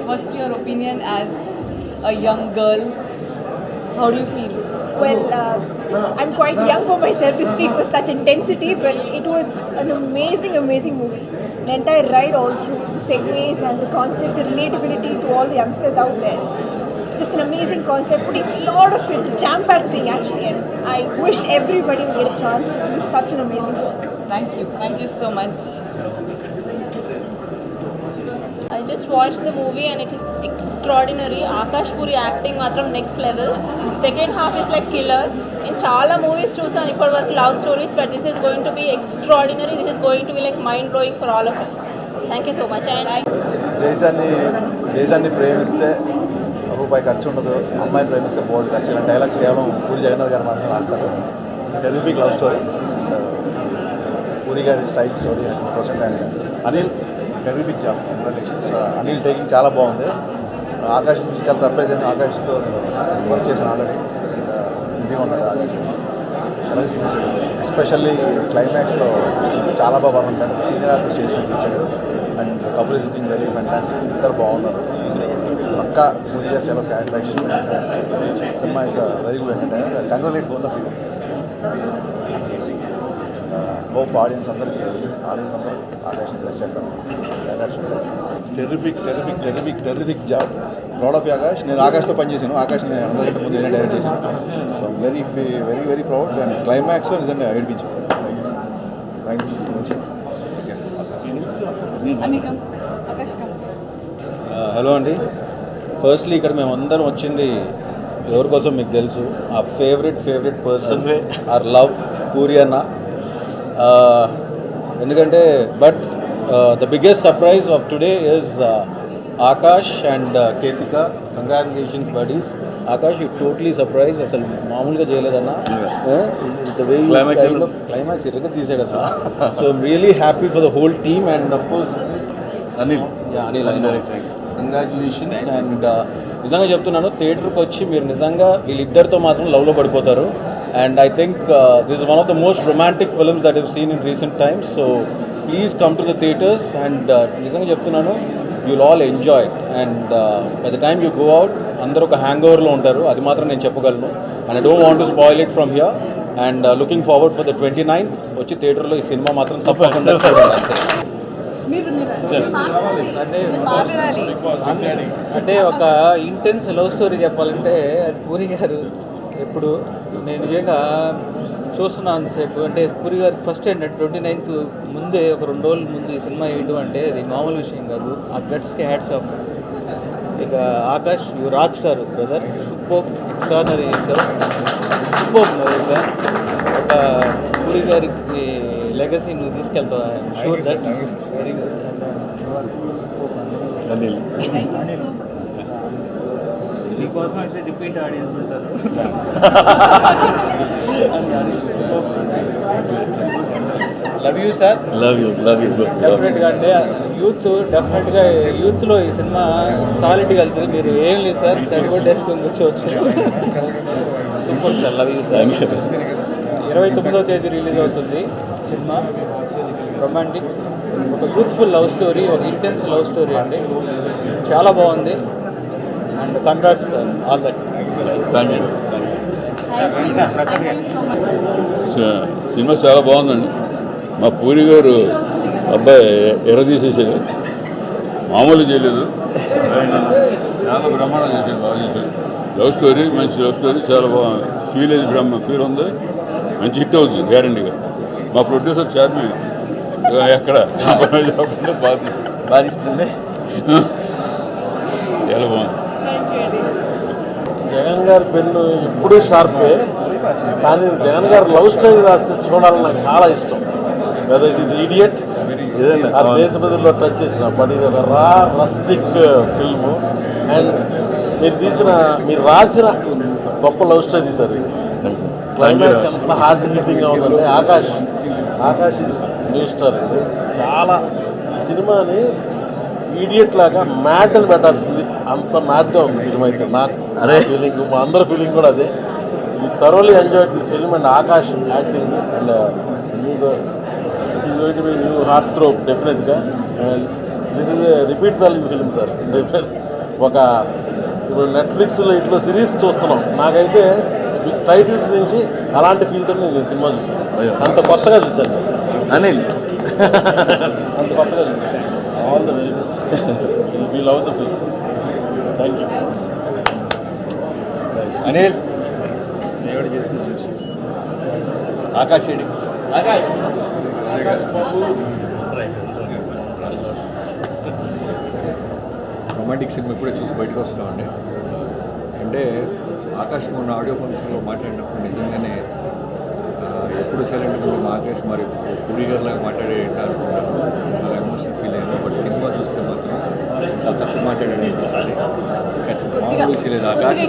What's your opinion as a young girl? How do you feel? Well, I'm quite young for myself to speak with such intensity, but it was an amazing movie. The entire ride all through, the segues and the concept, the relatability to all the youngsters out there. It's just an amazing concept, putting a lot of it. It's a jam-packed thing actually, and I wish everybody would get a chance to do such an amazing work. Thank you so much. I just watched the movie and it is extraordinary. Akash Puri acting matram next level. Second half is like killer. In chala movies chusanu ippadi varaku love stories, but this is going to be extraordinary. This is going to be like mind blowing for all of us. Thank you so much. And దేశాన్ని ప్రేమిస్తే రూపాయి ఖర్చు ఉండదు, అమ్మాయిని ప్రేమిస్తే బోల్డ్ ఖర్చు. ఇలా dialogues కేవలం పూరి జగన్నాథ్ గారు మాత్రం రాస్తారు. టెరిఫిక్ లవ్ స్టోరీ, పూరి గారి style story 100%. And Anil terrific job, congratulations. Anil taking చాలా బాగుంది. ఆకాష్ నుంచి చాలా సర్ప్రైజ్ అయింది. ఆకాష్తో వర్క్ చేశాను ఆల్రెడీ. బిజీగా ఉన్నాడు ఆకాష్, అలాగే తీసేసాడు. ఎస్పెషల్లీ క్లైమాక్స్లో చాలా బాగా ఉంటాడు. సీనియర్ ఆర్టిస్ట్ చేసి తీసాడు. And couple is looking very fantastic. ఇద్దరు బాగున్నారు. పక్కా పూరి గారు చాలా characterisation. Cinema is very good entertainer. Congratulate both of you. Hope audience అందరికీ terrific job. Proud of Akash. నేను ఆకాష్తో పనిచేశాను. ఆకాష్ నేను అందరికంటే ముందు నేనే డైరెక్ట్ చేశాను. So very very very proud. And climax నిజంగా ఏడిపించాను. హలో అండి. ఫస్ట్లీ ఇక్కడ మేము అందరం వచ్చింది ఎవరి కోసం మీకు తెలుసు. ఆ favourite person are love puri అన్న. ఎందుకంటే but the biggest surprise of today is Akash and Ketika. Congratulations buddies. Akash you totally surprise. అసలు మామూలుగా చేయలేదన్న. క్లైమాక్స్ ఇరగా తీసాడు అసలు. So I'm really happy for the whole team and of course Anil. Congratulations. And నిజంగా చెప్తున్నాను, థియేటర్కి వచ్చి మీరు నిజంగా వీళ్ళిద్దరితో మాత్రం లవ్లో పడిపోతారు. And I think this is one of the most romantic films that have seen in recent times. So please come to the theatres. And నిజంగా చెప్తున్నాను, you'll all enjoy it. And by the time you go out అందరూ ఒక హ్యాంగ్ ఓవర్లో ఉంటారు. అది మాత్రం నేను చెప్పగలను. And I don't want to spoil it from here. And looking forward for the 29th వచ్చి థియేటర్లో ఈ సినిమా మాత్రం తప్పకుండా చూడండి. అంటే ఒక ఇంటెన్స్ లవ్ స్టోరీ చెప్పాలంటే అది పూరి గారు ఎప్పుడు నేను నిజంగా చూస్తున్నాను అంతసేపు అంటే పూరి గారు ఫస్ట్ ఏంటంటే 29th ముందే ఒక 2 రోజుల ముందు ఈ సినిమా వేయడం అంటే అది మామూలు విషయం కాదు. ఆ గట్స్కి హ్యాట్స్ ఆఫ్. ఇక Akash you rock star brother, super extraordinary చేసావు, సూపర్ ఇంకా ఒక పూరి గారికి లెగసీ నువ్వు తీసుకెళ్తావు. Sure that very good. నీకోసం అయితే రిపీట్ ఆడియన్స్ ఉంటారు. Love you sir. Love you డెఫినెట్గా అంటే డెఫినెట్గా యూత్లో ఈ సినిమా సాలిడ్గా వెళ్తుంది. మీరు ఏం లేదు సార్, 30 వేసుకొని కూర్చోవచ్చు. Super sir, love you sir. 29వ తేదీ రిలీజ్ అవుతుంది సినిమా. రొమాంటిక్, ఒక యూత్ఫుల్ లవ్ స్టోరీ, ఒక ఇంటెన్స్ లవ్ స్టోరీ అండి. చాలా బాగుంది and congrats sir, all that. Thank you. Cinema చాలా బాగుందండి. మా పూరి గారు అబ్బాయి ఎరదీసేసారు, మామూలు చేయలేదు, చాలా బ్రహ్మాండం చేశారు, బాగా చేశారు. లవ్ స్టోరీ, మంచి లవ్ స్టోరీ, చాలా బాగుంది. ఫీల్ ఉంది, మంచి హిట్ అవుతుంది గ్యారంటీగా. మా ప్రొడ్యూసర్ చార్మి ఎక్కడ బాధిస్తుంది. చాలా బాగుంది. జగన్ గారి పెన్ను ఎప్పుడూ షార్పే, కానీ జగన్ గారు లవ్ స్టోరీ రాస్తే చూడాలని నాకు చాలా ఇష్టం. వెదర్ ఇట్ ఈస్ ఈడియట్, ఆ దేశపతిలో టచ్ చేసిన, బట్ ఇది ఒక రస్టిక్ ఫిల్మ్. అండ్ మీరు రాసిన గొప్ప లవ్ స్టోరీ సార్. ఇది క్లైమాక్స్ ఎంత హార్ట్ బీటింగ్గా ఉందంటే, ఆకాష్ ఇస్ న్యూ స్టార్ అండి. చాలా సినిమాని ఈడియట్ లాగా మ్యాడ్ అని పెట్టాల్సింది, అంత మ్యాడ్గా ఉంది సినిమా. అయితే నాకు ఫీలింగ్, మా అందరి ఫీలింగ్ కూడా అదే. Thoroughly enjoyed this film and Akash acting and she going to be new heartthrob డెఫినెట్గా. And this is a repeat value film sir. ఒక ఇప్పుడు నెట్ఫ్లిక్స్లో ఇట్లా సిరీస్ చూస్తున్నాం, నాకైతే టైటిల్స్ నుంచి అలాంటి ఫీల్తో నేను సినిమా చూసాను. అంత కొత్తగా చూశాను అనిల్, అంత కొత్తగా చూశాను. All the very best. We love the film. Thank you. Anil Akash AD romantic cinema ఇప్పుడే చూసి బయటకు వస్తున్నామండి. అంటే ఆకాష్ మొన్న ఆడియో ఫంక్షన్లో మాట్లాడినప్పుడు నిజంగానే ఎప్పుడు సైలెంట్గా ఉంది మా ఆకాష్, మరి పూరి గారిలాగా మాట్లాడేటారు, చాలా ఎమోషనల్ ఫీల్ అయ్యాను. బట్ సినిమా చూస్తే మాత్రం చాలా తక్కువ మాట్లాడాడు అనిపిస్తుంది. మామూలు విషయలేదు ఆకాష్.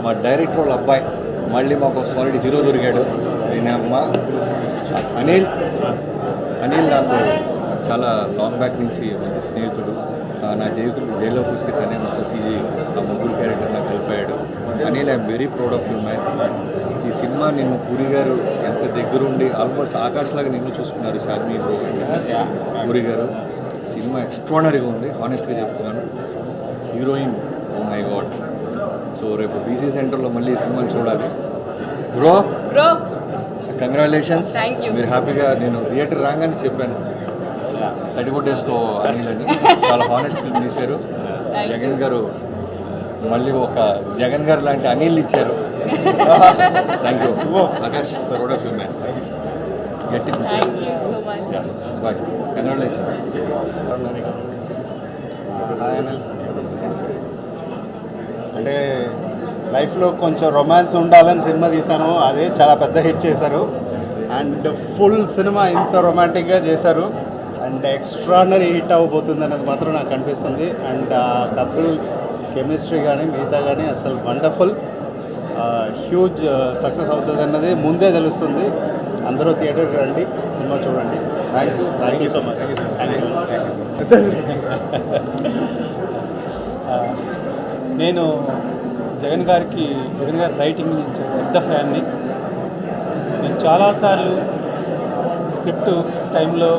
మా డైరెక్టర్ వాళ్ళ అబ్బాయి మళ్ళీ మాకు సాలిడ్ హీరో దొరికాడు. నేను అమ్మ అనిల్ నాకు చాలా లాంగ్ బ్యాక్ నుంచి మంచి స్నేహితుడు. నా జీవితంలో జైల్లో కూసుకి తనే మొత్తం సీజీ ఆ ముగ్గురు క్యారెక్టర్ నాకు కలిపాడు. Anil I'm very proud of you man. ఈ సినిమా నిన్ను పూరి గారు ఎంత దగ్గరుండి ఆల్మోస్ట్ ఆకాష్ లాగా నిన్ను చూసుకున్నారు షార్మి పూరి గారు. సినిమా ఎక్స్ట్రాడనరీగా ఉంది, హానెస్ట్గా చెప్తున్నాను. Heroine oh my god. So రేపు బీసీ సెంటర్లో మళ్ళీ ఈ సినిమాని చూడాలి. Bro congratulations. మీరు హ్యాపీగా, నేను థియేటర్ రాగానే చెప్పాను 34 డేస్లో అనిల్ అని. చాలా హానెస్ట్ ఫిల్మ్ తీశారు. జగన్ గారు మళ్ళీ ఒక జగన్ గారు లాంటి అనిల్ ఇచ్చారు. Thank you Akash, proud of you man. గట్టి బాయ్, కంగ్రాచులేషన్స్. అంటే లైఫ్లో కొంచెం రొమాన్స్ ఉండాలని సినిమా తీశాను, అదే చాలా పెద్ద హిట్ చేశారు. అండ్ ఫుల్ సినిమా ఇంత రొమాంటిక్గా చేశారు అండ్ ఎక్స్ట్రానరీ హిట్ అవ్వబోతుంది అనేది మాత్రం నాకు అనిపిస్తుంది. అండ్ కపుల్ కెమిస్ట్రీ కానీ మిగతా కానీ అసలు వండర్ఫుల్, హ్యూజ్ సక్సెస్ అవుతుంది అన్నది ముందే తెలుస్తుంది. అందరూ థియేటర్కి రండి, సినిమా చూడండి. Thank you so much. నేను జగన్ గారి రైటింగ్ నుంచి పెద్ద ఫ్యాన్ని. నేను చాలాసార్లు స్క్రిప్ట్ టైంలో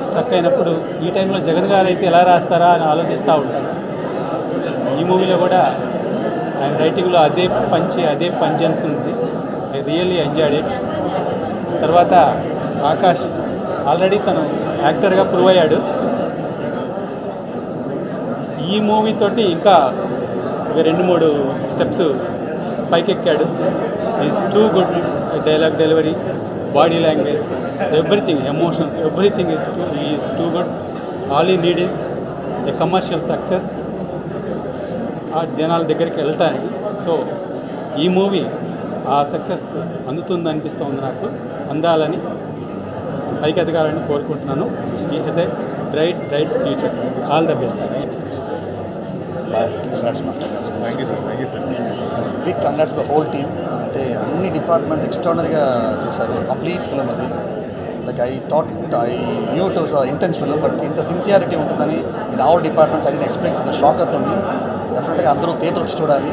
స్టక్ అయినప్పుడు ఈ టైంలో జగన్ గారు అయితే ఎలా రాస్తారా అని ఆలోచిస్తూ ఉంటాను. ఈ మూవీలో కూడా ఆయన రైటింగ్లో అదే పంచెన్స్ ఉంది. I really enjoyed it. తర్వాత ఆకాష్ ఆల్రెడీ తను యాక్టర్గా ప్రూవ్ అయ్యాడు. ఈ మూవీ తోటి ఇంకా 2-3 స్టెప్స్ పైకెక్కాడు. Is too good. Dialogue delivery, body language, everything, emotions, everything is too good. All he need is a commercial success, ఆ జనాల దగ్గరికి వెళ్తానికి. సో ఈ మూవీ ఆ సక్సెస్ అందుతుంది అనిపిస్తుంది నాకు. అందాలని, పైకి ఎదగాలని కోరుకుంటున్నాను. He has a bright future. All the best. Thank you sir. Big congrats the whole team. అంటే అన్ని డిపార్ట్మెంట్ ఎక్స్ట్రాడనరీగా చేశారు. కంప్లీట్ ఫిల్మ్ అది. Like I knew to intense film, but ఇంత సిన్సియారిటీ ఉంటుందని in all departments I didn't expect. The shocker to me. డెఫినెట్గా అందరూ theatre వచ్చి చూడాలి.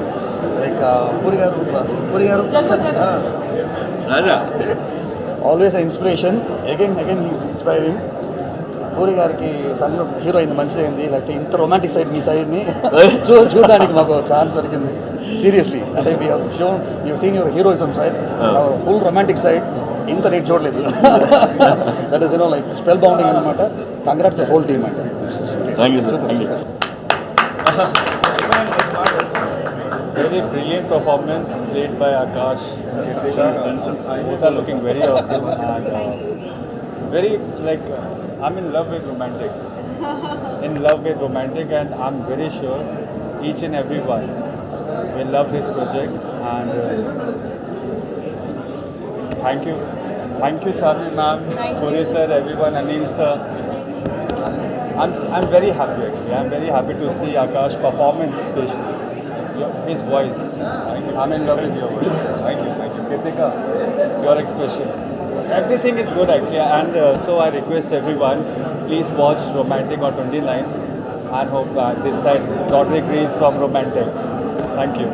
లైక్ పూరి గారు Raja always inspiration. Again he's inspiring. Puri గారికి సన్ హీరో అయింది, మంచిదైంది. లేకపోతే ఇంత రొమాంటిక్ సైడ్ మీ సైడ్ని చూడడానికి మాకు ఛాన్స్ దొరికింది. సీరియస్లీ, అంటే you seen your heroism side, full romantic side ఇంత రేట్ చూడలేదు. That is like spell bounding అనమాట. కంగ్రాట్స్ ద హోల్ టీమ్ అంటే. Thank you sir. Thank you. Very brilliant performance played by Akash, Kritika. Both are looking very awesome and very like I'm in love with romantic. And I'm very sure each and everyone will love this project. And thank you Charvi ma'am, Puri sir, everyone, Anil sir. I'm very happy actually. I'm very happy to see Akash performance, especially his voice. I'm in love with your voice. Thank you. Kritika, your expression. Everything is good actually, and so I request everyone, please watch Romantic on 29th, and hope this side Roderick Rees from Romantic. Thank you.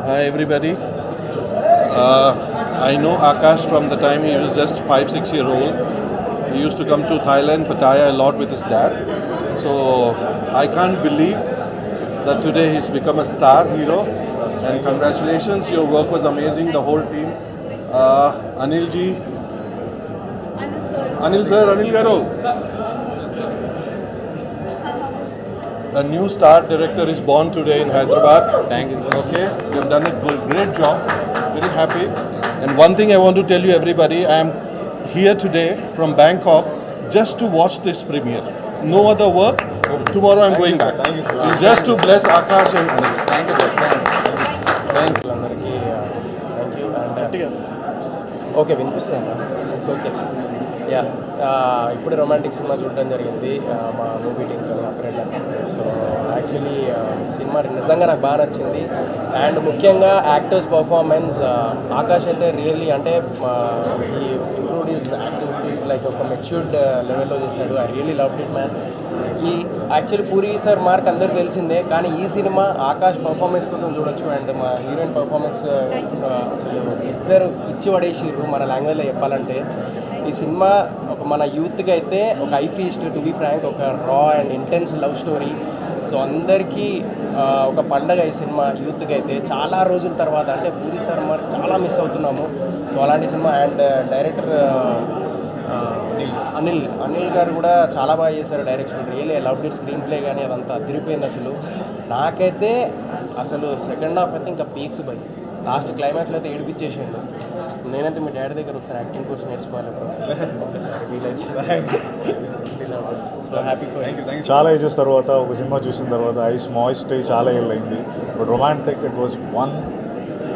Hi everybody. I know Akash from the time he was just 5-6 year old. He used to come to Thailand, Pattaya a lot with his dad. So I can't believe that today he's become a star hero. And congratulations, your work was amazing, the whole team. Anil ji, Anil sir, Anil Garu. A new star director is born today in Hyderabad. Thank you. Okay, you have done a great job. Very happy. And one thing I want to tell you, everybody, I am here today from Bangkok just to watch this premiere. No other work. Tomorrow I'm going back. It's just to bless Akash and Anil. Thank you. అందరికీ thank you. And okay వినిపిస్తాను. It's okay. Yeah, ఇప్పుడు romantic cinema చూడడం జరిగింది మా movie టీంతో అప్రెంట్. So actually cinema నిజంగా నాకు బాగా నచ్చింది. అండ్ ముఖ్యంగా యాక్టర్స్ పర్ఫార్మెన్స్, ఆకాష్ అయితే రియల్లీ అంటే ఈ improved is acting skill, like ఒక మెచ్యూర్డ్ లెవెల్లో చేశాడు. I really loved it man. ఈ యాక్చువల్లీ పూరి సార్ మార్క్ అందరికి తెలిసిందే, కానీ ఈ సినిమా ఆకాష్ పర్ఫార్మెన్స్ కోసం చూడొచ్చు. అండ్ మా హీరోయిన్ పర్ఫార్మెన్స్ అసలు ఇద్దరు ఇచ్చి పడేసిర్రు మన లాంగ్వేజ్లో చెప్పాలంటే. ఈ సినిమా ఒక మన యూత్కి అయితే ఒక ఐఫీస్ట్, టు బీ ఫ్రాంక్, ఒక రా and intense love story. So అందరికీ ఒక పండగ ఈ సినిమా యూత్కి అయితే. చాలా రోజుల తర్వాత అంటే పూరి సార్ మార్క్ చాలా మిస్ అవుతున్నాము. సో అలాంటి సినిమా. అండ్ డైరెక్టర్ అనిల్ గారు కూడా చాలా బాగా చేశారు direction. Really love it. Screen play కానీ అదంతా అదిరిపోయింది అసలు. నాకైతే అసలు సెకండ్ హాఫ్ అయితే ఇంకా పీక్స్ బై. లాస్ట్ క్లైమాక్స్లో అయితే ఏడిపించేసిండు. నేనైతే మీ డాడీ దగ్గర ఒకసారి యాక్టింగ్ కోర్స్ నేర్చుకోవాలి ఒకసారి వీలైతే. So happy for you. చాలా ఏజెస్ తర్వాత ఒక సినిమా చూసిన తర్వాత ఐస్ మాయిస్ట్ అయ్యి చాలా ఏళ్ళైంది. But romantic, it was one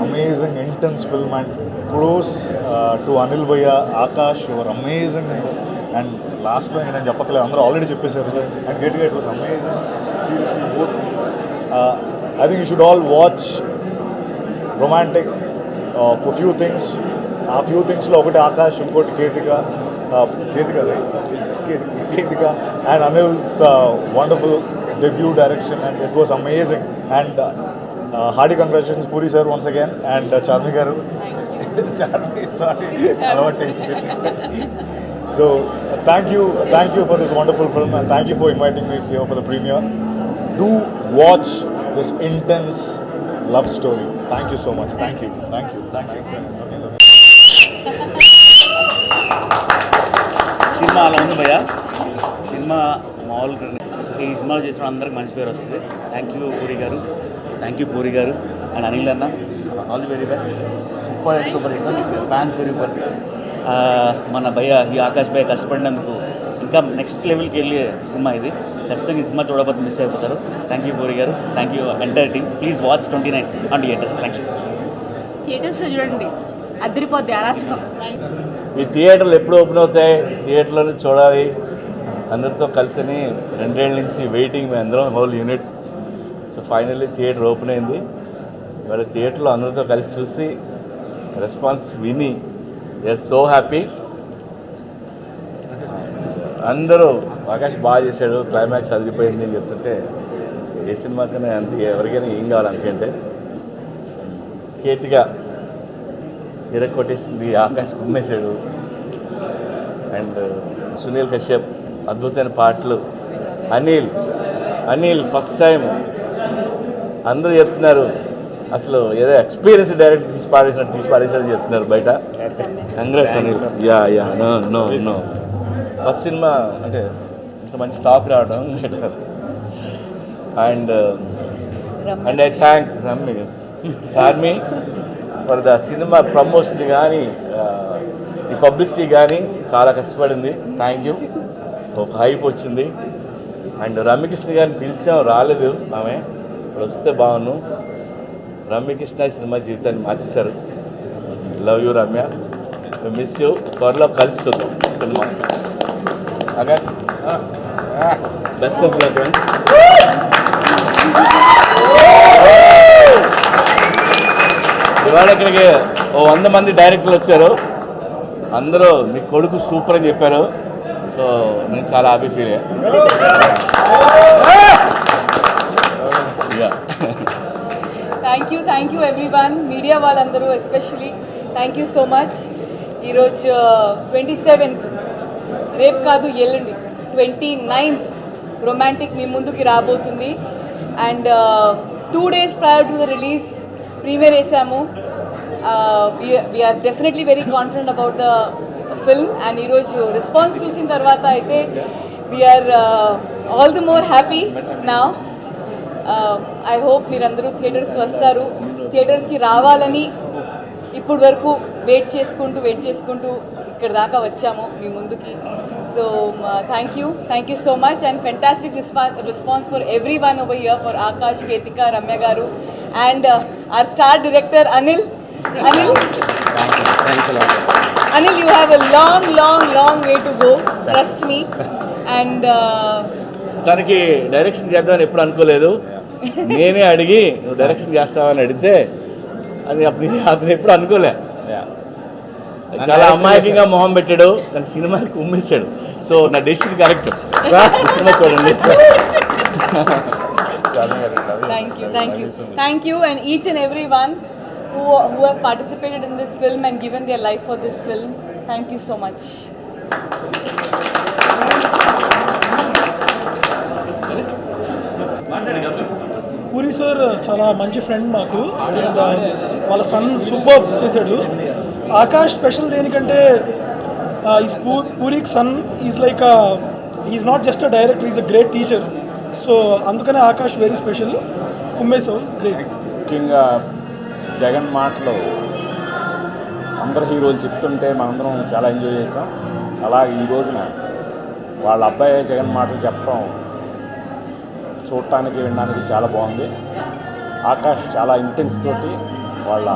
amazing intense film. And close to Anil భయ్య, ఆకాష్, యువర్ అమేజింగ్. అండ్ లాస్ట్లో నేను చెప్పకలేదు, అందరూ ఆల్రెడీ చెప్పేశారు. అండ్ గట్టిగా it was amazing. Seriously both. I think you should all watch romantic for few things. ఆ few థింగ్స్లో ఒకటి ఆకాష్, ఇంకోటి Ketika and Anil's wonderful debut direction. And it was amazing. And hearty congratulations puri sir once again. And Charmi గారు, Charmi sorry అలవాటు. So thank you for this wonderful film, and thank you for inviting me here for the premiere. Do watch this intense love story. Thank you so much. Thank you. Cinema అలా ఉంది భయ్య. Cinema మామూలుగా ఈ సినిమాలు చేసిన అందరికి మంచి పేరు వస్తుంది. థ్యాంక్ యూ పూరి గారు, థ్యాంక్ యూ పూరి గారు అండ్ అనిల్ అన్న. All the very best. Super hit fans very super. మన భయ్య ఈ ఆకాష్ భయ్య కష్టపడినందుకు ఇంకా నెక్స్ట్ లెవెల్కి వెళ్ళే సినిమా ఇది. ఖచ్చితంగా ఈ సినిమా చూడకపోతే మిస్ అయిపోతారు. థ్యాంక్ యూ పూరి గారు, thank you entire team. Please watch 29 on theatres. Thank you. థియేటర్స్లో చూడండి, అద్దరిపోద్ది, అరాచకం. ఈ థియేటర్లు ఎప్పుడు ఓపెన్ అవుతాయి, థియేటర్లో చూడాలి అందరితో కలిసిని 2 ఏళ్ళ నుంచి వెయిటింగ్. మేము అందరం whole unit. So finally theatre open అయింది. ఇవాళ థియేటర్లో అందరితో కలిసి చూసి రెస్పాన్స్ విని వీఆర్ సో హ్యాపీ. అందరూ ఆకాష్ బాగా చేశాడు, క్లైమాక్స్ అదిరిపోయింది అని చెప్తుంటే ఏ సినిమాకైనా అంత ఎవరికైనా ఏం కావాలి అందుకంటే కేతిగా కొట్టేసింది, ఆకాష్ కుమ్మేశాడు. అండ్ సునీల్ కశ్యప్ అద్భుతమైన పాటలు. అనిల్ ఫస్ట్ టైం అందరూ చెప్తున్నారు అసలు ఏదో ఎక్స్పీరియన్స్ డైరెక్ట్ తీసి పాడేసినట్టు చెప్తున్నారు బయట. Congrats Anil. You know first cinema అంటే ఇంత మంచి స్టాక్ రావడం. అండ్ ఐ థ్యాంక్ రమ్మి Charmi for the cinema promotion కానీ ఈ పబ్లిసిటీ కానీ చాలా కష్టపడింది. Thank you. ఒక హైప్ వచ్చింది. అండ్ రమ్యకృష్ణ గారిని పిలిచాం, రాలేదు ఆమె. ఇప్పుడు వస్తే బాగున్నాను. రమ్యకృష్ణ ఈ సినిమా జీవితాన్ని మార్చేశారు. Love you Ramya, miss you. త్వరలో కలిసి చూద్దాం cinema. Akash best of luck. ఇవాళ ఇక్కడికి 100 మంది డైరెక్టర్లు వచ్చారు. అందరూ మీ కొడుకు సూపర్ అని చెప్పారు. సో నేను చాలా హ్యాపీ ఫీల్ అయ్యా. థ్యాంక్ యూ ఎవ్రీవన్, మీడియా వాళ్ళందరూ especially thank you so much. ఈరోజు 27th, రేపు కాదు ఎల్లుండి 29th రొమాంటిక్ మీ ముందుకి రాబోతుంది. And 2 days prior to the release premiere వేసాము. We are definitely very confident about the film. And ఈరోజు రెస్పాన్స్ చూసిన తర్వాత అయితే we are all the more happy now. I hope మీరందరూ థియేటర్స్కి వస్తారు. థియేటర్స్కి రావాలని ఇప్పటి వరకు వెయిట్ చేసుకుంటూ ఇక్కడ దాకా వచ్చాము మీ ముందుకి. So thank you so much and fantastic response for every one over here, for Akash, Ketika, Ramya గారు and our star director Anil, you have a long way to go, trust me. And తనకి డైరెక్షన్ చేద్దామని ఎప్పుడు అనుకోలేదు. నేనే అడిగి నువ్వు డైరెక్షన్ చేస్తావని అడిగితే అది అతను ఎప్పుడు అనుకోలే. చాలా అమాయకంగా మొహం పెట్టాడు, కానీ సినిమాకి ఉమ్మేశాడు. సో నా డెసిషన్ కరెక్ట్. సినిమా చూడండి. Thank you and each and everyone who have participated in this film and given their life for this film. Thank you so much. Puri sir చాలా మంచి ఫ్రెండ్ మాకు. అండ్ వాళ్ళ సన్ సూపర్ చేశాడు. Akash special దేనికంటే పూరికి son is like is not just a director, is a great teacher. So అందుకనే Akash very special. కుమ్మేశ్వర్ great. ముఖ్యంగా జగన్ మాటలు అందరు హీరోలు చెప్తుంటే మనందరం చాలా ఎంజాయ్ చేసాం. అలాగే ఈ రోజున వాళ్ళ అబ్బాయి జగన్ మాటలు చెప్పడం చూడటానికి వినడానికి చాలా బాగుంది. ఆకాష్ చాలా ఇంటెన్స్ తోటి వాళ్ళ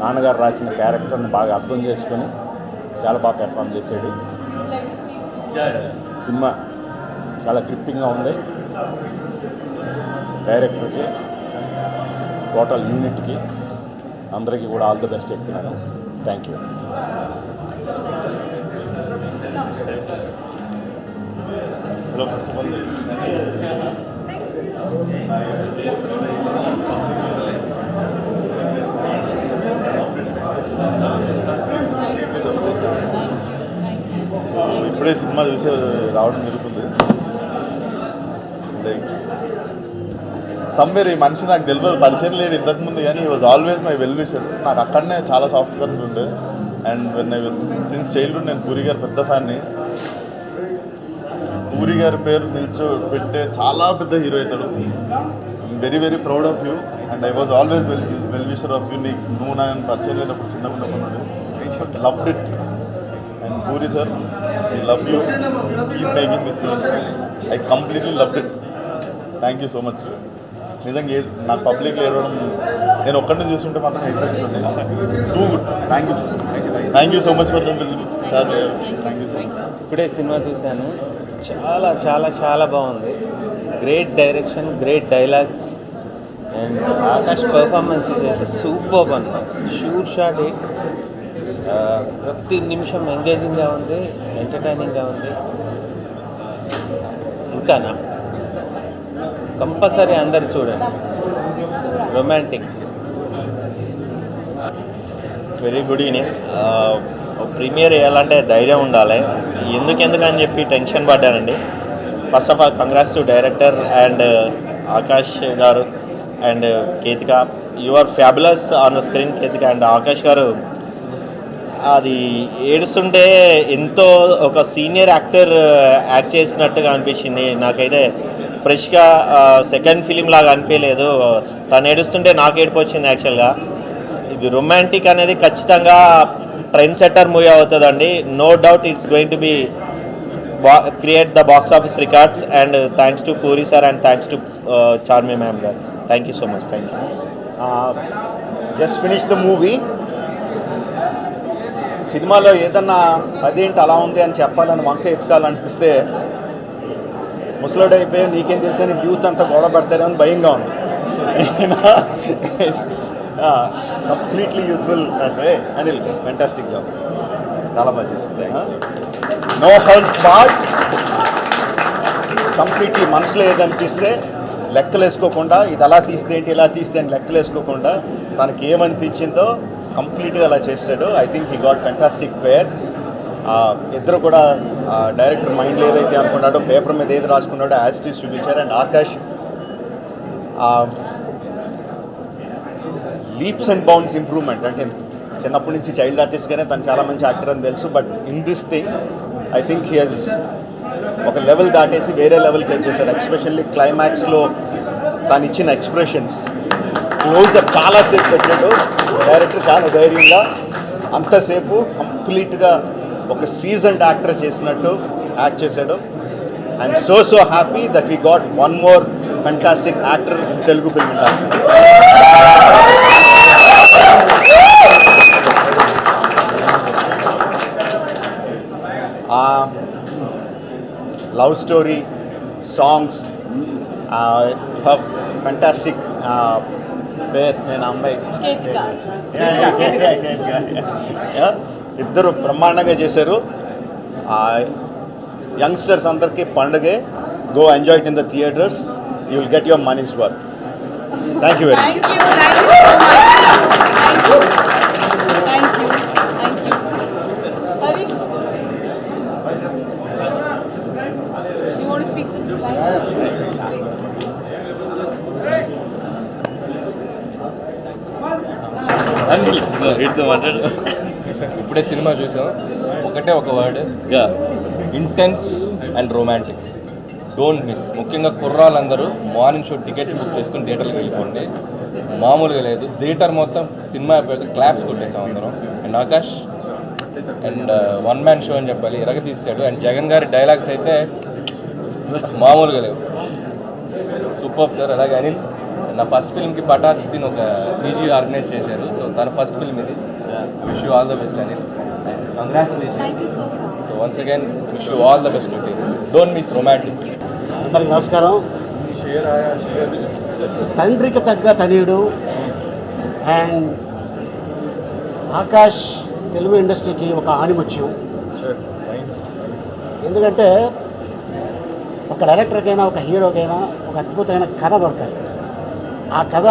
నాన్నగారు రాసిన క్యారెక్టర్ని బాగా అర్థం చేసుకొని చాలా బాగా పెర్ఫామ్ చేశాడు. సినిమా చాలా గ్రిప్పింగ్గా ఉంది. డైరెక్టర్కి, టోటల్ యూనిట్కి అందరికీ కూడా ఆల్ ది బెస్ట్ చెప్తున్నాను. Thank you. Hello, first of all ఇప్పుడే సినిమా చూసి రావడం జరుగుతుంది. లైక్ సమ్వేర్ ఈ మనిషి నాకు తెలియదు, పరిచయం లేడు ఇంతకుముందు, కానీ ఈ was always my well wisher. నాకు అక్కడనే చాలా సాఫ్ట్ కరెంట్ ఉండే. And when I was since childhood నేను పూరి గారు పెద్ద ఫ్యాన్ని. పూరి గారి పేరు పెట్టే చాలా పెద్ద హీరో అవుతాడు. Very very proud of you and I was always well wisher of you. నువ్వు నన్ను పరిచయం లేనప్పుడు చిన్నగా ఉన్నప్పుడు loved it. And puri sir, I love you, keep making this films. I completely loved it. Thank you so much. నిజంగా నాకు పబ్లిక్లో ఏడవడం నేను ఒక్కడిని చూస్తుంటే మాత్రం ఇంట్రెస్ట్ ఉండే. Too good. Thank you so much for the film. Thank you so much. ఇప్పుడే సినిమా చూశాను, చాలా చాలా చాలా బాగుంది. Great direction, great dialogues and Akash performance అయితే సూపర్ అన్నమాట. Shoot shot hit. ప్రతి నిమిషం ఎంగేజింగ్గా ఉంది, ఎంటర్టైనింగ్గా ఉంది. ఇంకానా కంపల్సరీ అందరు చూడండి. Romantic. Very good evening. Premiere వేయాలంటే ధైర్యం ఉండాలి. ఎందుకని చెప్పి టెన్షన్ పడ్డానండి. First of all congrats to director and Akash గారు and Ketika. You are fabulous on the screen Ketika. And Akash గారు అది ఏడుస్తుంటే ఎంతో ఒక సీనియర్ యాక్టర్ యాక్ట్ చేసినట్టుగా అనిపించింది నాకైతే. ఫ్రెష్గా సెకండ్ ఫిలిం లాగా అనిపించలేదు. తను ఏడుస్తుంటే నాకు ఏడుపు వచ్చింది యాక్చువల్గా. ఇది రొమాంటిక్ అనేది ఖచ్చితంగా ట్రెండ్ సెట్టర్ మూవీ అవుతుందండి. No doubt it's going to be create the box office records. And thanks to Puri sir and thanks to Charmi ma'am గారు. Thank you so much. Thank you. Just finish the movie. సినిమాలో ఏదన్నా అదేంటి అలా ఉంది అని చెప్పాలని వంక ఎత్తుకాలనిపిస్తే ముసలోడు అయిపోయి నీకేం తెలుసని యూత్ అంతా గొడవ పడతారేమని భయంగా ఉంది. Completely youthful. Anil fantastic job, చాలా బాగా చేశారు. No holds board. కంప్లీట్లీ మనసులో ఏదనిపిస్తే లెక్కలు వేసుకోకుండా ఇది అలా తీస్తే ఏంటి ఇలా తీస్తే అని లెక్కలు వేసుకోకుండా తనకి ఏమనిపించిందో కంప్లీట్గా అలా చేస్తాడు. I think he got fantastic pair. ఇద్దరు కూడా డైరెక్టర్ మైండ్లో ఏదైతే అనుకున్నాడో పేపర్ మీద ఏది రాసుకున్నాడో యాజ్ ఇట్ ఈస్ చూపించారు. And Akash leaps and bounds improvement. అంటే చిన్నప్పటి నుంచి చైల్డ్ ఆర్టిస్ట్గానే తను చాలా మంచి యాక్టర్ అని తెలుసు. But in this thing I think he he's ఒక లెవెల్ దాటేసి వేరే లెవెల్కి వెళ్ళి చేశాడు. ఎక్స్పెషల్లీ క్లైమాక్స్లో తను ఇచ్చిన ఎక్స్ప్రెషన్స్, క్లోజప్ చాలాసేపు పెట్టాడు డైరెక్టర్. చాలా ధైర్యంగా అంతసేపు కంప్లీట్గా ఒక సీజన్డ్ యాక్టర్ చేసినట్టు యాక్ట్ చేశాడు. I'm so happy that we got one more fantastic actor in Telugu film industry. Love story, songs, fantastic pair. నేను అమ్మాయి ఇద్దరు బ్రహ్మాండంగా చేశారు. యంగ్స్టర్స్ అందరికీ పండుగే. Go enjoy it in the theatres. You will get your money's worth. Thank you very much. ఇప్పుడే cinema చూసాం, ఒకటే ఒక word, intense and romantic. Don't miss. ముఖ్యంగా కుర్రాళ్ళందరూ మార్నింగ్ షో టికెట్ బుక్ చేసుకుని థియేటర్కి వెళ్ళిపోండి. మామూలుగా లేదు. థియేటర్ మొత్తం సినిమా అయిపోయాక క్లాప్స్ కొట్టేసాం అందరం. And Akash and one man show అని చెప్పాలి, ఇరగ తీసాడు. అండ్ జగన్ గారి డైలాగ్స్ అయితే మామూలుగా లేవు. Super sir. అలాగే అనిల్ నా ఫస్ట్ ఫిల్మ్కి పటాస్కి తిని ఒక సీజీ ఆర్గనైజ్ చేశారు. సో తన ఫస్ట్ ఫిల్మ్ ఇది. Wish you all the best Anil. Congratulation. So once again wish you all the best to team. Don't miss romantic. అందరికి నమస్కారం. తండ్రికి తగ్గ తనయుడు అండ్ ఆకాష్ తెలుగు ఇండస్ట్రీకి ఒక ఆణిముత్యం. ఎందుకంటే ఒక డైరెక్టర్కైనా ఒక హీరోకైనా ఒక అద్భుతమైన కథ దొరకాలి. ఆ కథ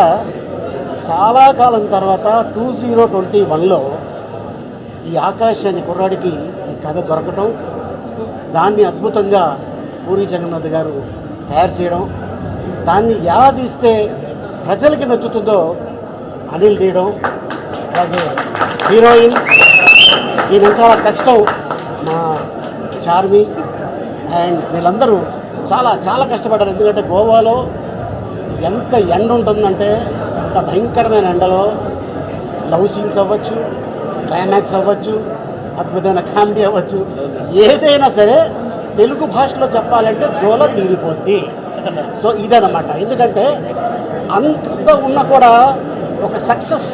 చాలా కాలం తర్వాత 2021లో ఈ ఆకాష్ అనే కుర్రాడికి ఈ కథ దొరకటం, దాన్ని అద్భుతంగా పూరి జగన్నాథ్ గారు తయారు చేయడం, దాన్ని ఎలా తీస్తే ప్రజలకి నచ్చుతుందో అనిల్ తీయడం, అలాగే హీరోయిన్ దీని ఇంకా కష్టం మా చార్మి అండ్ వీళ్ళందరూ చాలా చాలా కష్టపడ్డారు. ఎందుకంటే గోవాలో ఎంత ఎండ ఉంటుందంటే అంత భయంకరమైన ఎండలో లవ్ సీన్స్ అవ్వచ్చు, క్లైమాక్స్ అవ్వచ్చు, అద్భుతమైన కామెడీ అవ్వచ్చు, ఏదైనా సరే తెలుగు భాషలో చెప్పాలంటే గోల తీరిపోద్ది. సో ఇదన్నమాట. ఎందుకంటే అంత ఉన్నా కూడా ఒక సక్సెస్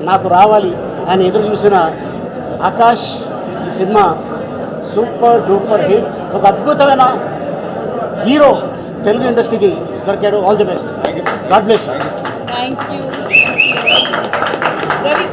నాకు రావాలి అని ఎదురు చూసిన ఆకాష్ ఈ సినిమా సూపర్ డూపర్ హిట్. ఒక అద్భుతమైన హీరో తెలుగు ఇండస్ట్రీకి దొరికాడు. All the best. God bless. Thank you Ravi.